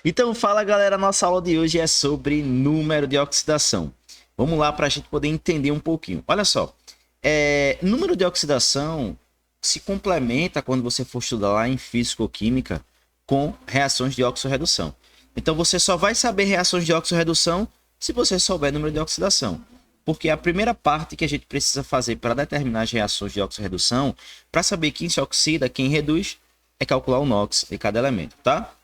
Então, fala galera, nossa aula de hoje é sobre número de oxidação. Vamos lá para a gente poder entender um pouquinho. Olha só, número de oxidação se complementa quando você for estudar lá em físico-química com reações de oxorredução. Então, você só vai saber reações de oxorredução se você souber número de oxidação. Porque a primeira parte que a gente precisa fazer para determinar as reações de oxorredução, para saber quem se oxida, quem reduz, é calcular o NOx de cada elemento, tá?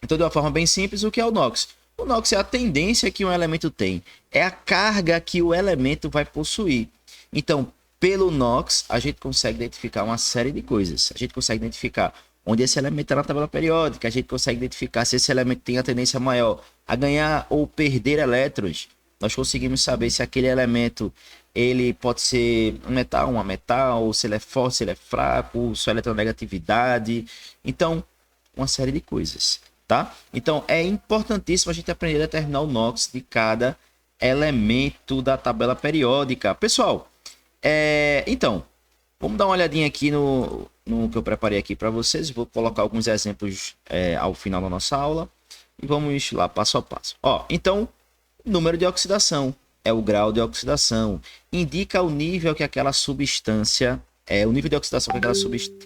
Então, de uma forma bem simples, o que é o NOx? O NOx é a tendência que um elemento tem, é a carga que o elemento vai possuir. Então, pelo NOx, a gente consegue identificar uma série de coisas. A gente consegue identificar onde esse elemento está na tabela periódica, a gente consegue identificar se esse elemento tem a tendência maior a ganhar ou perder elétrons. Nós conseguimos saber se aquele elemento ele pode ser um metal, uma metal, se ele é forte, se ele é fraco, sua eletronegatividade. Então, uma série de coisas. Tá? Então é importantíssimo a gente aprender a determinar o NOx de cada elemento da tabela periódica. Pessoal, então, vamos dar uma olhadinha aqui no que eu preparei aqui para vocês. Vou colocar alguns exemplos ao final da nossa aula e vamos lá passo a passo. Ó, então, número de oxidação é o grau de oxidação, indica o nível que aquela substância, o nível de oxidação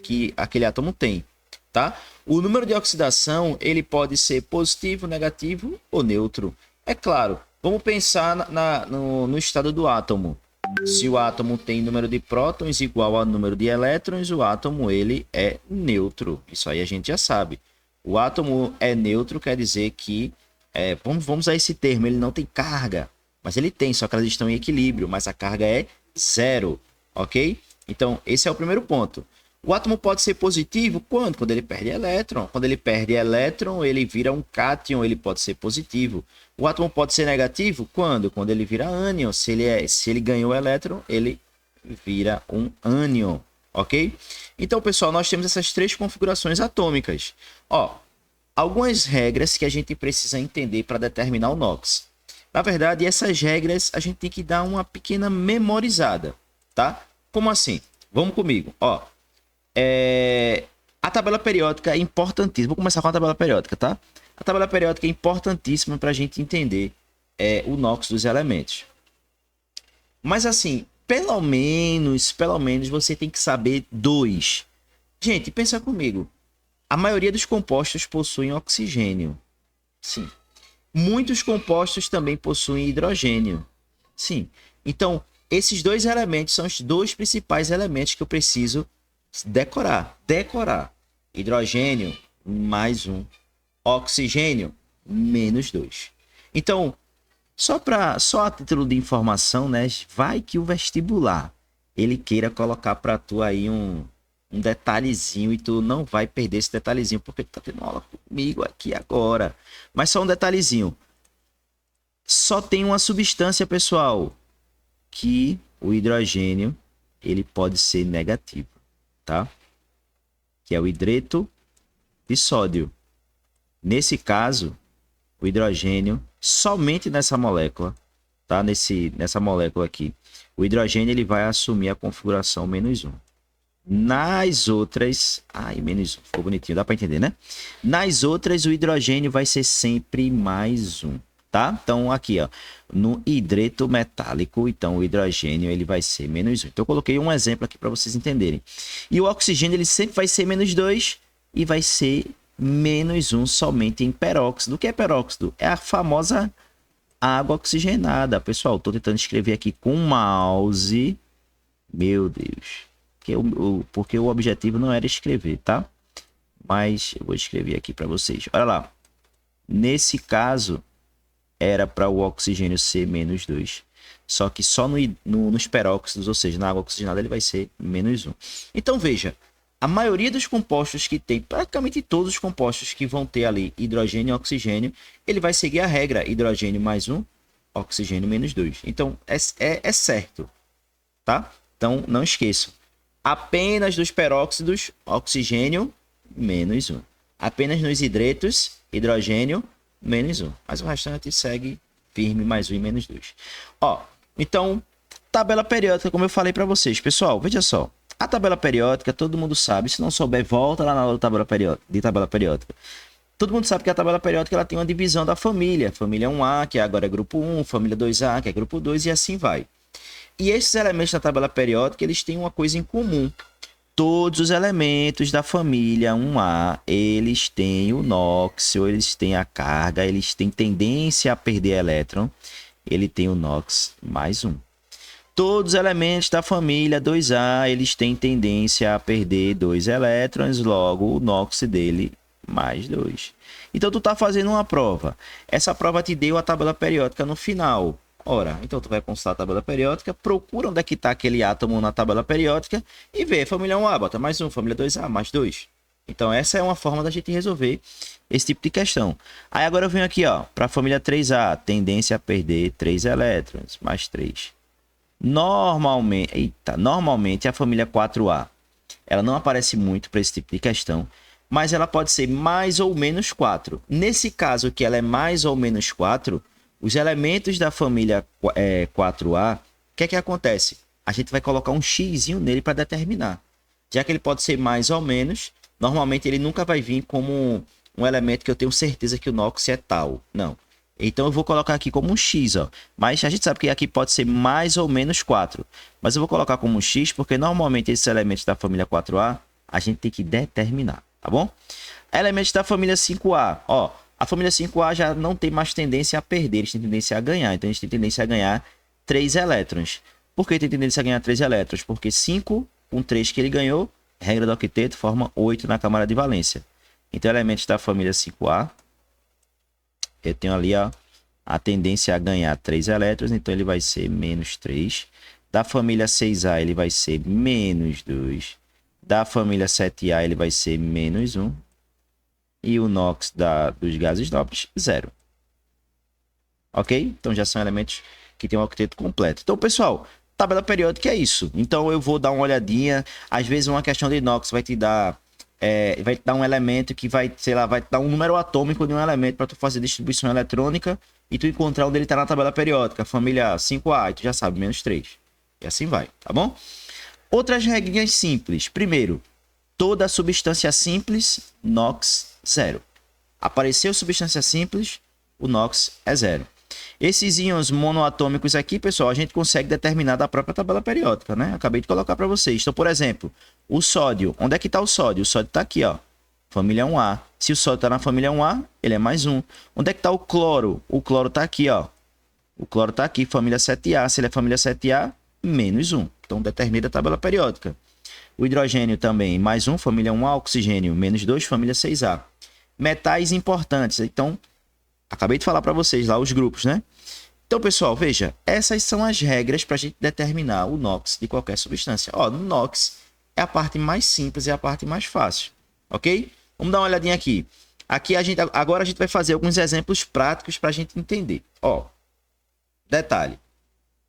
que aquele átomo tem. Tá? O número de oxidação ele pode ser positivo, negativo ou neutro. É claro, vamos pensar no estado do átomo. Se o átomo tem número de prótons igual ao número de elétrons, o átomo ele é neutro. Isso aí a gente já sabe. O átomo é neutro quer dizer que, vamos usar esse termo, ele não tem carga. Mas ele tem, só que elas estão em equilíbrio, mas a carga é zero, ok? Então, esse é o primeiro ponto. O átomo pode ser positivo quando? Quando ele perde elétron. Quando ele perde elétron, ele vira um cátion, ele pode ser positivo. O átomo pode ser negativo quando? Quando ele vira ânion. Se ele ganhou elétron, ele vira um ânion, ok? Então, pessoal, nós temos essas três configurações atômicas. Ó, algumas regras que a gente precisa entender para determinar o NOx. Na verdade, essas regras a gente tem que dar uma pequena memorizada, tá? Como assim? Vamos comigo, ó. A tabela periódica é importantíssima. Vou começar com a tabela periódica, tá? A tabela periódica é importantíssima para a gente entender o NOx dos elementos. Mas assim, pelo menos você tem que saber dois. Gente, pensa comigo. A maioria dos compostos possuem oxigênio. Sim. Muitos compostos também possuem hidrogênio. Sim. Então, esses dois elementos são os dois principais elementos que eu preciso decorar. Hidrogênio, mais 1. Oxigênio, menos 2. Então, só a título de informação, né? Vai que o vestibular ele queira colocar para tu aí um detalhezinho e tu não vai perder esse detalhezinho porque tu tá tendo aula comigo aqui agora. Mas só um detalhezinho. Só tem uma substância, pessoal, que o hidrogênio ele pode ser negativo. Tá? Que é o hidreto de sódio. Nesse caso, o hidrogênio, somente nessa molécula, tá? Nessa molécula aqui, o hidrogênio ele vai assumir a configuração -1. Nas outras, menos 1, ficou bonitinho, dá para entender, né? Nas outras, o hidrogênio vai ser sempre +1. Tá? Então, aqui, ó, no hidreto metálico, então o hidrogênio ele vai ser -1. Então, eu coloquei um exemplo aqui para vocês entenderem. E o oxigênio ele sempre vai ser -2 e vai ser -1 somente em peróxido. O que é peróxido? É a famosa água oxigenada. Pessoal, estou tentando escrever aqui com mouse. Meu Deus. Porque o objetivo não era escrever, tá? Mas eu vou escrever aqui para vocês. Olha lá. Nesse caso era para o oxigênio ser -2. Só que só nos peróxidos, ou seja, na água oxigenada, ele vai ser -1. Então, veja, a maioria dos compostos que tem, praticamente todos os compostos que vão ter ali hidrogênio e oxigênio, ele vai seguir a regra hidrogênio +1, oxigênio -2. Então, é certo, tá? Então, não esqueçam. Apenas dos peróxidos, oxigênio -1. Apenas nos hidretos, hidrogênio -1. Mas o restante segue firme, +1 e -2. Ó, então, tabela periódica, como eu falei para vocês. Pessoal, veja só. A tabela periódica, todo mundo sabe. Se não souber, volta lá na aula de tabela periódica. Todo mundo sabe que a tabela periódica ela tem uma divisão da família. Família 1A, que agora é grupo 1, família 2A, que é grupo 2, e assim vai. E esses elementos da tabela periódica, eles têm uma coisa em comum. Todos os elementos da família 1A, eles têm o NOx, eles têm a carga, eles têm tendência a perder elétron. Ele tem o NOx mais 1. Todos os elementos da família 2A, eles têm tendência a perder 2 elétrons, logo o NOx dele mais 2. Então, tu tá fazendo uma prova. Essa prova te deu a tabela periódica no final. Ora, então tu vai consultar a tabela periódica, procura onde é que está aquele átomo na tabela periódica e vê, família 1A, bota mais 1, família 2A, mais 2. Então, essa é uma forma da gente resolver esse tipo de questão. Aí agora eu venho aqui, ó, para a família 3A, tendência a perder 3 elétrons, mais 3. Normalmente a família 4A, ela não aparece muito para esse tipo de questão, mas ela pode ser mais ou menos 4. Nesse caso que ela é mais ou menos 4, os elementos da família 4A, o que é que acontece? A gente vai colocar um x nele para determinar. Já que ele pode ser mais ou menos, normalmente ele nunca vai vir como um elemento que eu tenho certeza que o NOx é tal. Não. Então eu vou colocar aqui como um x, ó. Mas a gente sabe que aqui pode ser mais ou menos 4. Mas eu vou colocar como um x porque normalmente esses elementos da família 4A a gente tem que determinar, tá bom? Elementos da família 5A, ó. A família 5A já não tem mais tendência a perder, eles têm tendência a ganhar. Então, eles têm tendência a ganhar 3 elétrons. Por que tem tendência a ganhar 3 elétrons? Porque 5 com 3 que ele ganhou, regra do octeto, forma 8 na camada de valência. Então, elementos da família 5A, eu tenho ali ó, a tendência a ganhar 3 elétrons, então ele vai ser menos 3. Da família 6A, ele vai ser menos 2. Da família 7A, ele vai ser menos 1. E o NOx dos gases nobres, 0. Ok? Então já são elementos que tem um octeto completo. Então, pessoal, tabela periódica é isso. Então eu vou dar uma olhadinha. Às vezes uma questão de NOx vai te dar um elemento que vai, sei lá, vai te dar um número atômico de um elemento para tu fazer distribuição eletrônica e tu encontrar onde ele está na tabela periódica. Família 5A, e tu já sabe, menos 3. E assim vai, tá bom? Outras regrinhas simples. Primeiro, toda substância simples, NOx 0. Apareceu substância simples, o NOx é 0. Esses íons monoatômicos aqui, pessoal, a gente consegue determinar da própria tabela periódica, né? Acabei de colocar para vocês. Então, por exemplo, o sódio. Onde é que está o sódio? O sódio está aqui, ó. Família 1A. Se o sódio está na família 1A, ele é mais 1. Onde é que está o cloro? O cloro está aqui, ó. O cloro está aqui, família 7A. Se ele é família 7A, menos 1. Então, determina a tabela periódica. O hidrogênio também, mais 1, família 1A. Oxigênio, menos 2, família 6A. Metais importantes. Então, acabei de falar para vocês lá os grupos, né? Então, pessoal, veja. Essas são as regras para a gente determinar o NOx de qualquer substância. Ó, no NOx é a parte mais simples e a parte mais fácil. Ok? Vamos dar uma olhadinha aqui. Agora a gente vai fazer alguns exemplos práticos para a gente entender. Ó, detalhe.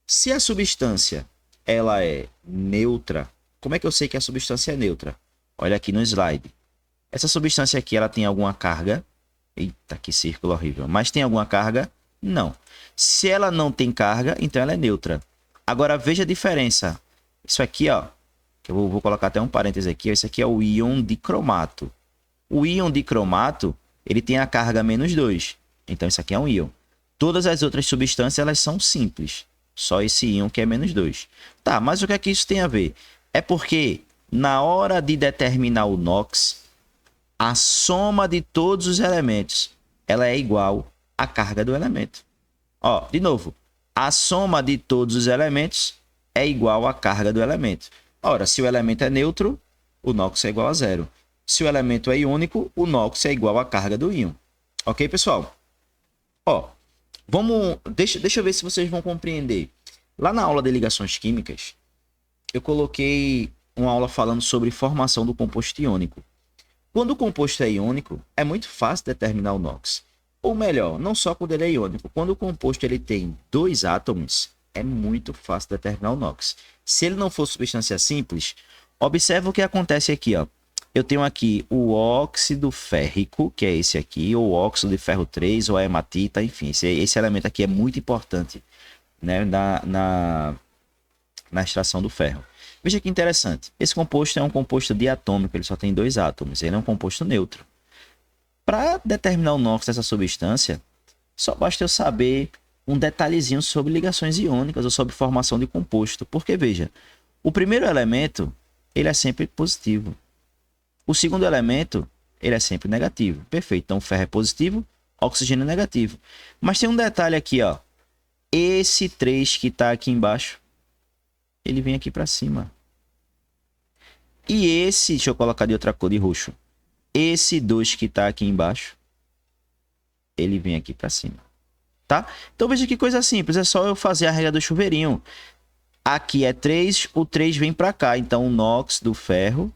Se a substância ela é neutra, como é que eu sei que a substância é neutra? Olha aqui no slide. Essa substância aqui, ela tem alguma carga? Eita, que círculo horrível. Mas tem alguma carga? Não. Se ela não tem carga, então ela é neutra. Agora, veja a diferença. Isso aqui, ó, que eu vou colocar até um parêntese aqui. Esse aqui é o íon dicromato. O íon dicromato, ele tem a carga menos 2. Então, isso aqui é um íon. Todas as outras substâncias, elas são simples. Só esse íon que é menos 2. Tá, mas o que é que isso tem a ver? É porque, na hora de determinar o NOx, a soma de todos os elementos, ela é igual à carga do elemento. Ó, de novo, a soma de todos os elementos é igual à carga do elemento. Ora, se o elemento é neutro, o NOx é igual a 0. Se o elemento é iônico, o NOx é igual à carga do íon. Ok, pessoal? Ó, deixa eu ver se vocês vão compreender. Lá na aula de ligações químicas, eu coloquei uma aula falando sobre formação do composto iônico. Quando o composto é iônico, é muito fácil determinar o NOx. Ou melhor, não só quando ele é iônico. Quando o composto ele tem 2 átomos, é muito fácil determinar o NOx. Se ele não for substância simples, observa o que acontece aqui, ó. Eu tenho aqui o óxido férrico, que é esse aqui, ou óxido de ferro 3, ou a hematita, enfim. Esse elemento aqui é muito importante, né, na extração do ferro. Veja que interessante. Esse composto é um composto diatômico, ele só tem 2 átomos. Ele é um composto neutro. Para determinar o NOx dessa substância, só basta eu saber um detalhezinho sobre ligações iônicas ou sobre formação de composto. Porque, veja, o primeiro elemento, ele é sempre positivo. O segundo elemento, ele é sempre negativo. Perfeito. Então, ferro é positivo, oxigênio é negativo. Mas tem um detalhe aqui, ó. Esse 3 que está aqui embaixo, ele vem aqui para cima. E esse, deixa eu colocar de outra cor, de roxo. Esse 2 que está aqui embaixo, ele vem aqui para cima. Tá? Então veja que coisa simples. É só eu fazer a regra do chuveirinho. Aqui é 3, o 3 vem para cá. Então o NOx do ferro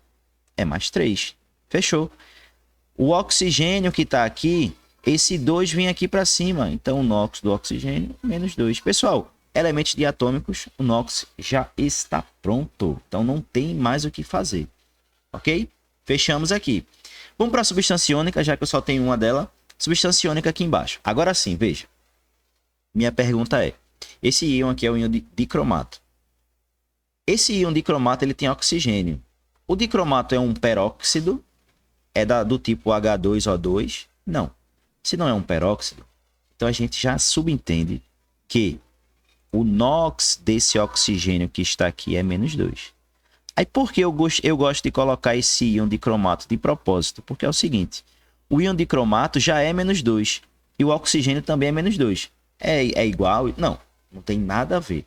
é mais 3. Fechou. O oxigênio que está aqui, esse 2 vem aqui para cima. Então o NOx do oxigênio, menos 2. Pessoal, elementos diatômicos, o NOx já está pronto. Então não tem mais o que fazer. Ok? Fechamos aqui. Vamos para a substância iônica, já que eu só tenho uma dela. Substância iônica aqui embaixo. Agora sim, veja. Minha pergunta é, esse íon aqui é o íon de dicromato. Esse íon dicromato, ele tem oxigênio. O dicromato é um peróxido? É do tipo H2O2? Não. Se não é um peróxido, então a gente já subentende que o NOx desse oxigênio que está aqui é menos 2. Aí por que eu gosto de colocar esse íon dicromato de propósito? Porque é o seguinte, o íon dicromato já é menos 2 e o oxigênio também é menos 2. É igual? Não, não tem nada a ver.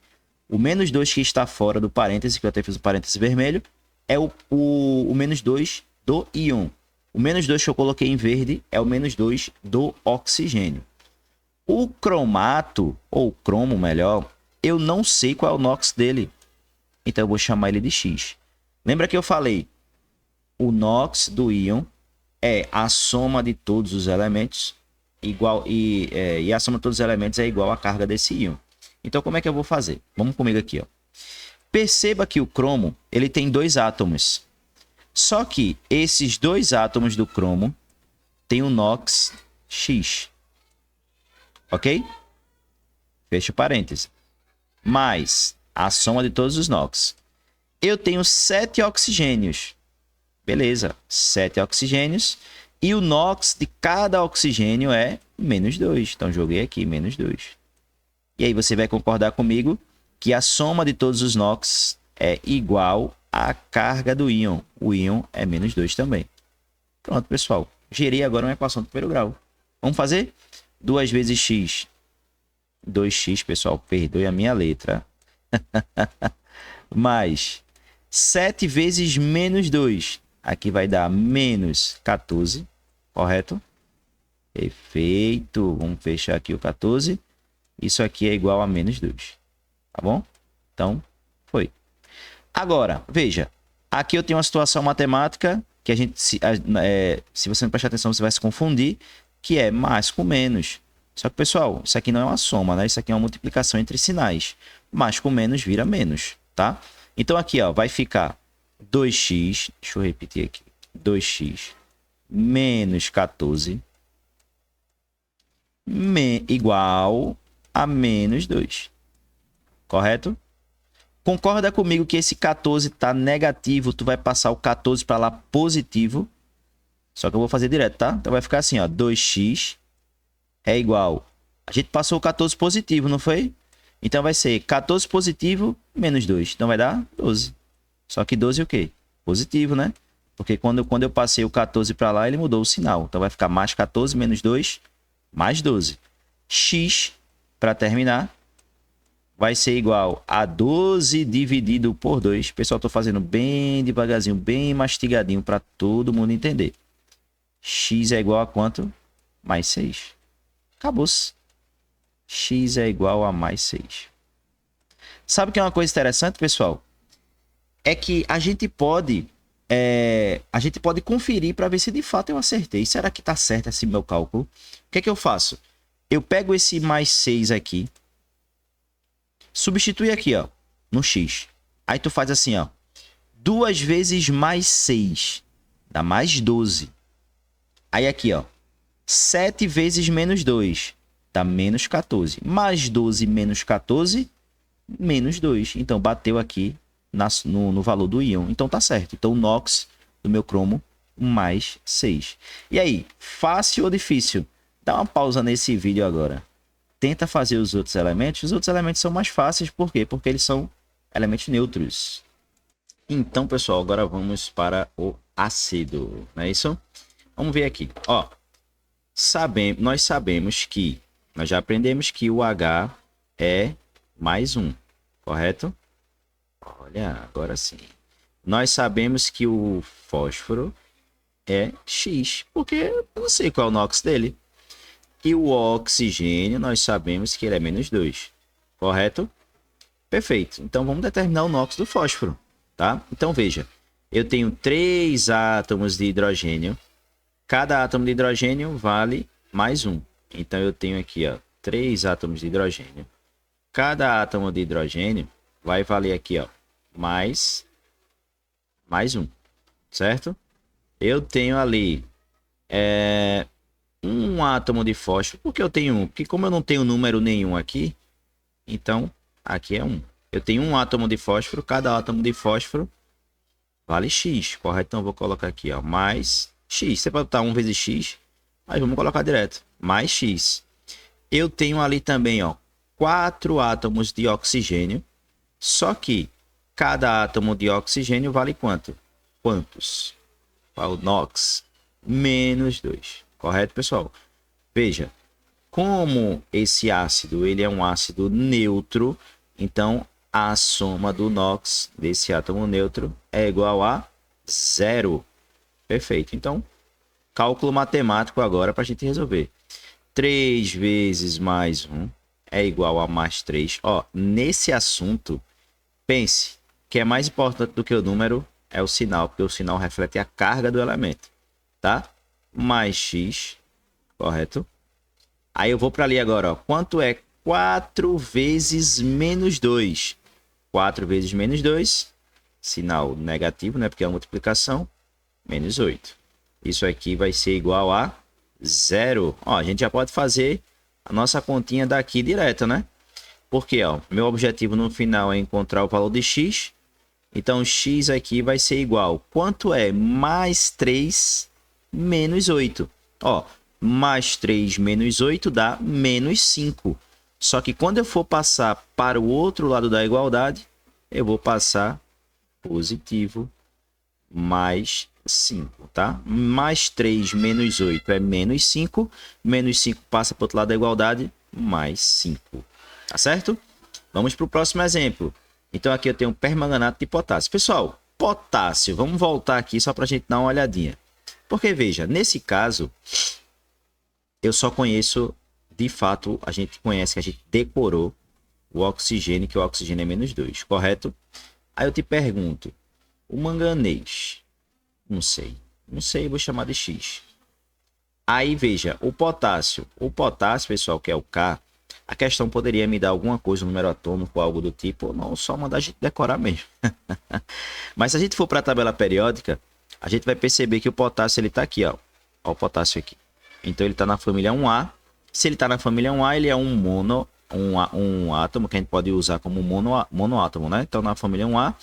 O menos 2 que está fora do parêntese, que eu até fiz o parêntese vermelho, é o menos 2 do íon. O menos 2 que eu coloquei em verde é o menos 2 do oxigênio. O cromato, ou cromo melhor, eu não sei qual é o NOx dele. Então eu vou chamar ele de X. Lembra que eu falei? O NOx do íon é a soma de todos os elementos igual e a soma de todos os elementos é igual à carga desse íon. Então como é que eu vou fazer? Vamos comigo aqui, ó. Perceba que o cromo, ele tem 2 átomos. Só que esses 2 átomos do cromo têm o NOx X. OK? Fecha o parêntese. Mais a soma de todos os NOx. Eu tenho 7 oxigênios. Beleza, 7 oxigênios. E o NOx de cada oxigênio é menos 2. Então, joguei aqui, menos 2. E aí você vai concordar comigo que a soma de todos os NOx é igual à carga do íon. O íon é menos 2 também. Pronto, pessoal. Gerei agora uma equação do primeiro grau. Vamos fazer? 2 vezes x. 2x, pessoal. Perdoe a minha letra. Mais 7 vezes menos 2. Aqui vai dar menos 14. Correto? Perfeito. Vamos fechar aqui o 14. Isso aqui é igual a menos 2. Tá bom? Então, foi. Agora, veja. Aqui eu tenho uma situação matemática que a gente, se você não prestar atenção, você vai se confundir, que é mais com menos. Só que, pessoal, isso aqui não é uma soma, né? Isso aqui é uma multiplicação entre sinais. Mais com menos vira menos, tá? Então, aqui, ó, vai ficar 2x, deixa eu repetir aqui, 2x menos 14 igual a menos 2. Correto? Concorda comigo que esse 14 está negativo, tu vai passar o 14 para lá positivo. Só que eu vou fazer direto, tá? Então vai ficar assim, ó, 2x é igual... A gente passou o 14 positivo, não foi? Então vai ser 14 positivo menos 2. Então vai dar 12. Só que 12 o quê? Positivo, né? Porque quando eu passei o 14 para lá, ele mudou o sinal. Então vai ficar mais 14 menos 2, mais 12. X, para terminar, vai ser igual a 12 dividido por 2. Pessoal, estou fazendo bem devagarzinho, bem mastigadinho para todo mundo entender. X é igual a quanto? Mais 6. Acabou-se. X é igual a mais 6. Sabe o que é uma coisa interessante, pessoal? É que a gente pode conferir para ver se de fato eu acertei. Será que está certo esse meu cálculo? O que é que eu faço? Eu pego esse mais 6 aqui, substitui aqui, ó, no X. Aí tu faz assim, ó, 2 vezes mais 6 dá mais 12. Aí aqui, ó, 7 vezes menos 2 dá menos 14. Mais 12 menos 14, menos 2. Então, bateu aqui no valor do íon. Então, tá certo. Então, o NOx do meu cromo mais 6. E aí, fácil ou difícil? Dá uma pausa nesse vídeo agora. Tenta fazer os outros elementos. Os outros elementos são mais fáceis, por quê? Porque eles são elementos neutros. Então, pessoal, agora vamos para o ácido, não é isso? Vamos ver aqui, ó. Nós sabemos que, nós já aprendemos que o H é mais 1, correto? Olha, agora sim. Nós sabemos que o fósforo é X, porque eu não sei qual é o NOx dele. E o oxigênio, nós sabemos que ele é menos 2, correto? Perfeito. Então, vamos determinar o NOx do fósforo, tá? Então, veja, eu tenho 3 átomos de hidrogênio. Cada átomo de hidrogênio vale mais 1. Então, eu tenho aqui, ó, 3 átomos de hidrogênio. Cada átomo de hidrogênio vai valer aqui, ó, mais 1, certo? Eu tenho ali um átomo de fósforo. Por que eu tenho um? Porque como eu não tenho número nenhum aqui, então aqui é 1. Eu tenho um átomo de fósforo, cada átomo de fósforo vale X, correto? Então eu vou colocar aqui, ó, mais X. Você pode botar 1 vezes X, mas vamos colocar direto, mais X. Eu tenho ali também, ó, 4 átomos de oxigênio, só que cada átomo de oxigênio vale quanto? Quantos? O NOx, menos 2. Correto, pessoal? Veja, como esse ácido ele é um ácido neutro, então a soma do NOx desse átomo neutro é igual a 0. Perfeito. Então, cálculo matemático agora para a gente resolver. 3 vezes mais 1 é igual a mais 3. Ó, nesse assunto, pense que é mais importante do que o número é o sinal, porque o sinal reflete a carga do elemento, tá? Mais X, correto? Aí eu vou para ali agora, ó. Quanto é 4 vezes menos 2? 4 vezes menos 2, sinal negativo, né? Porque é uma multiplicação, menos 8. Isso aqui vai ser igual a 0. Ó, a gente já pode fazer a nossa continha daqui direto, né? Porque, ó, meu objetivo no final é encontrar o valor de X. Então, X aqui vai ser igual. Quanto é mais 3 menos 8? Ó, mais 3 menos 8 dá menos 5. Só que quando eu for passar para o outro lado da igualdade, eu vou passar positivo mais 5, tá? Mais 3 menos 8 é menos 5. Menos 5 passa para o outro lado da igualdade, mais 5. Tá certo? Vamos para o próximo exemplo. Então, aqui eu tenho permanganato de potássio. Pessoal, potássio, vamos voltar aqui só para a gente dar uma olhadinha. Porque, veja, nesse caso, eu só conheço, de fato, a gente conhece, a gente decorou o oxigênio, que o oxigênio é menos 2, correto? Aí eu te pergunto, o manganês, não sei, vou chamar de X. Aí, veja, o potássio, pessoal, que é o K, a questão poderia me dar alguma coisa, um número atômico, algo do tipo, ou não, só mandar a gente decorar mesmo. Mas se a gente for para a tabela periódica, a gente vai perceber que o potássio, ele está aqui, ó. Ó o potássio aqui. Então, ele está na família 1A. Se ele está na família 1A, ele é um átomo que a gente pode usar como monoátomo, né? Então, na família 1A,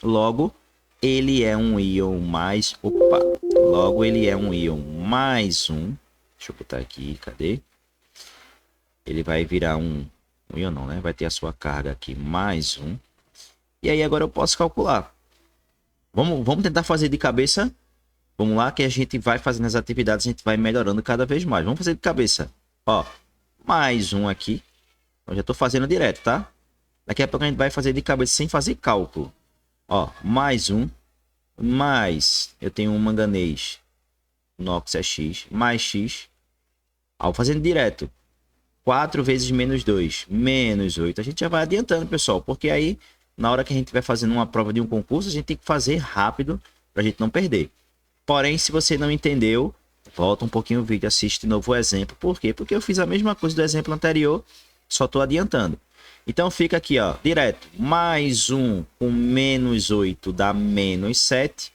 logo, ele é um íon mais... Opa! Logo, ele é um íon mais 1. Deixa eu botar aqui, cadê? Ele vai virar um íon não, né? Vai ter a sua carga aqui, mais 1. E aí, agora eu posso calcular. Vamos tentar fazer de cabeça? Vamos lá, que a gente vai fazendo as atividades, a gente vai melhorando cada vez mais. Vamos fazer de cabeça. Ó, mais 1 aqui. Eu já estou fazendo direto, tá? Daqui a pouco a gente vai fazer de cabeça sem fazer cálculo. Ó, mais 1. Mais, eu tenho um manganês. O NOx é X. Mais X. Ó, fazendo direto. 4 vezes menos 2. Menos 8. A gente já vai adiantando, pessoal. Porque aí, na hora que a gente vai fazendo uma prova de um concurso, a gente tem que fazer rápido para a gente não perder. Porém, se você não entendeu, volta um pouquinho o vídeo, assiste de novo o exemplo. Por quê? Porque eu fiz a mesma coisa do exemplo anterior, só estou adiantando. Então, fica aqui, ó, direto. Mais 1 com menos 8 dá menos 7.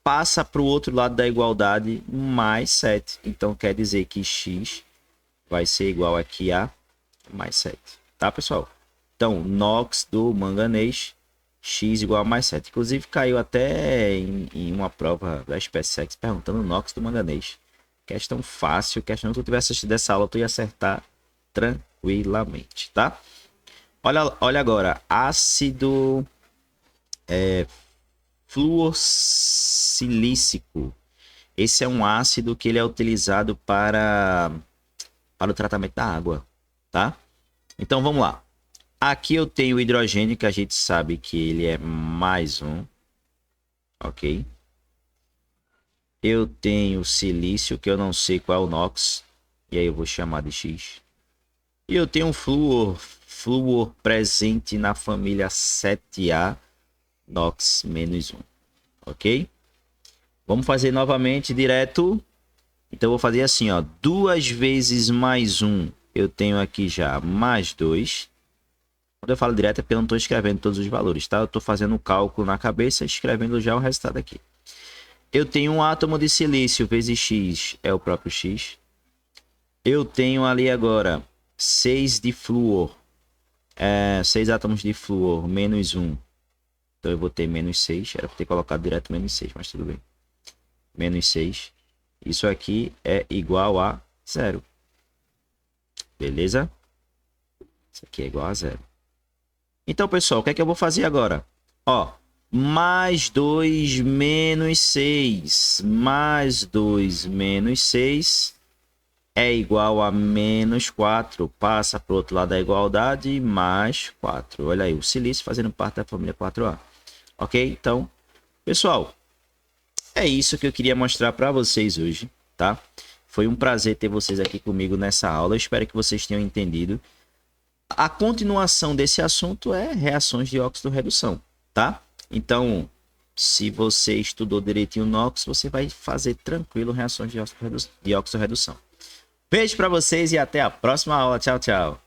Passa para o outro lado da igualdade, mais 7. Então, quer dizer que X vai ser igual aqui a mais 7. Tá, pessoal? Então, NOx do manganês X igual a mais 7. Inclusive caiu até em uma prova da SpaceX perguntando o NOx do manganês. Questão fácil, questão que tu tivesse assistido essa aula, tu ia acertar tranquilamente, tá? Olha agora, ácido fluorsilícico. Esse é um ácido que ele é utilizado para o tratamento da água, tá? Então vamos lá. Aqui eu tenho o hidrogênio, que a gente sabe que ele é mais um, ok? Eu tenho silício, que eu não sei qual é o NOx, e aí eu vou chamar de X. E eu tenho flúor presente na família 7A, NOx -1, ok? Vamos fazer novamente direto. Então eu vou fazer assim, ó, 2 vezes mais 1, eu tenho aqui já mais 2. Quando eu falo direto é porque eu não estou escrevendo todos os valores, tá? Eu estou fazendo o cálculo na cabeça, escrevendo já o resultado aqui. Eu tenho um átomo de silício vezes X, é o próprio X. Eu tenho ali agora 6 de flúor, 6 átomos de flúor, menos 1. Então eu vou ter menos 6, era para ter colocado direto menos 6, mas tudo bem. Menos 6. Isso aqui é igual a 0. Beleza? Isso aqui é igual a 0. Então, pessoal, o que é que eu vou fazer agora? Ó, mais 2 menos 6. Mais 2 menos 6 é igual a menos 4. Passa para o outro lado da igualdade, mais 4. Olha aí, o silício fazendo parte da família 4A. Ok? Então, pessoal, é isso que eu queria mostrar para vocês hoje, tá? Foi um prazer ter vocês aqui comigo nessa aula. Eu espero que vocês tenham entendido. A continuação desse assunto é reações de óxido-redução, tá? Então, se você estudou direitinho o NOx, você vai fazer tranquilo reações de óxido-redução. Beijo para vocês e até a próxima aula. Tchau, tchau.